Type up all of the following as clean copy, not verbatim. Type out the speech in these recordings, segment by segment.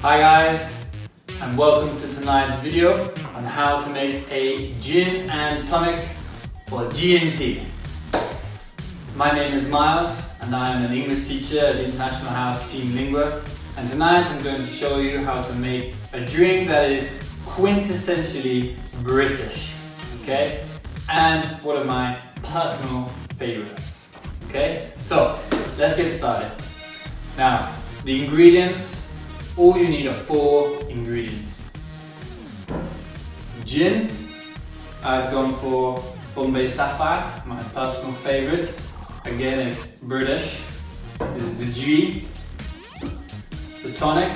Hi guys, and welcome to tonight's video on how to make a gin and tonic for G&T. My name is Miles and I am an English teacher at the International House Team Lingue, and tonight I'm going to show you how to make a drink that is quintessentially British, okay? And one of my personal favorites, okay? So, let's get started. Now, the ingredients, all you need are 4 ingredients. Gin, I've gone for Bombay Sapphire, my personal favorite. Again, it's British. This is the G. The tonic,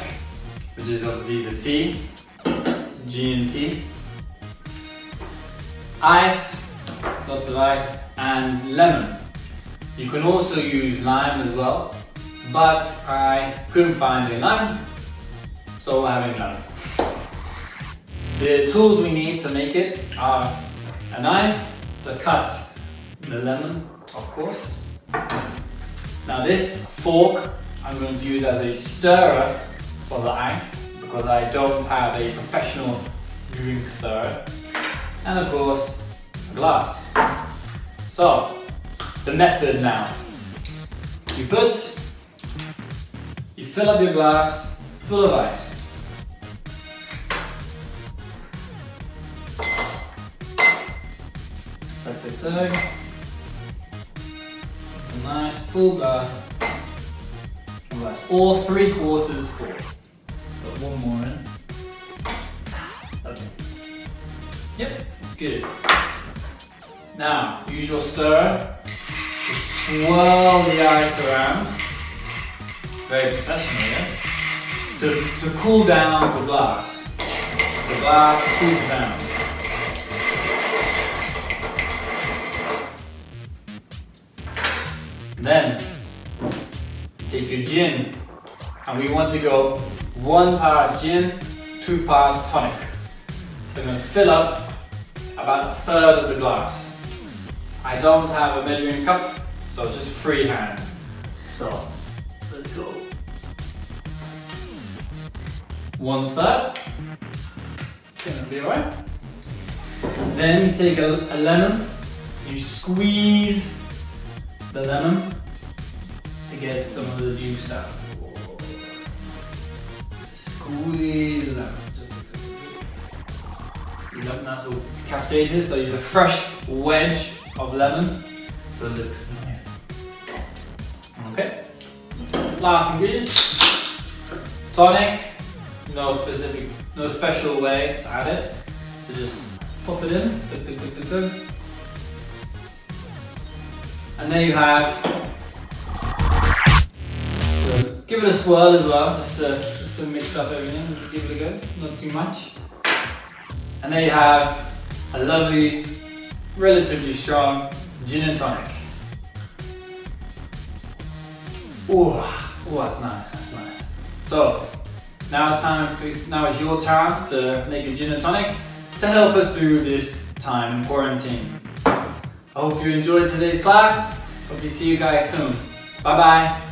which is obviously the T, G&T. Ice, lots of ice, and lemon. You can also use lime as well, but I couldn't find any lime, so we're having lemon. The tools we need to make it are a knife to cut the lemon, of course. Now this fork I'm going to use as a stirrer for the ice, because I don't have a professional drink stirrer. And of course, a glass. So, the method now. You fill up your glass full of ice. A nice full glass. Or 3/4 full. Put one more in. Okay. Yep, good. Now, use your stirrer to swirl the ice around. Very professional, yes? To cool down the glass. The glass cools down. Then, take your gin, and we want to go 1 part gin, 2 parts tonic. So I'm going to fill up about 1/3 of the glass. I don't have a measuring cup, so just freehand. So, let's go. 1/3. Gonna be alright. Then you take a lemon, you squeeze the lemon to get some of the juice out. Squeeze the lemon. You don't have to decapitate it, so use a fresh wedge of lemon so it looks nice. Okay. Last ingredient. Tonic. No special way to add it. So just pop it in. And there you have. So give it a swirl as well, just to mix up everything. Give it a go, not too much. And there you have a lovely, relatively strong gin and tonic. Ooh, that's nice. That's nice. So now it's your chance to make a gin and tonic to help us through this time in quarantine. I hope you enjoyed today's class. Hope to see you guys soon. Bye bye.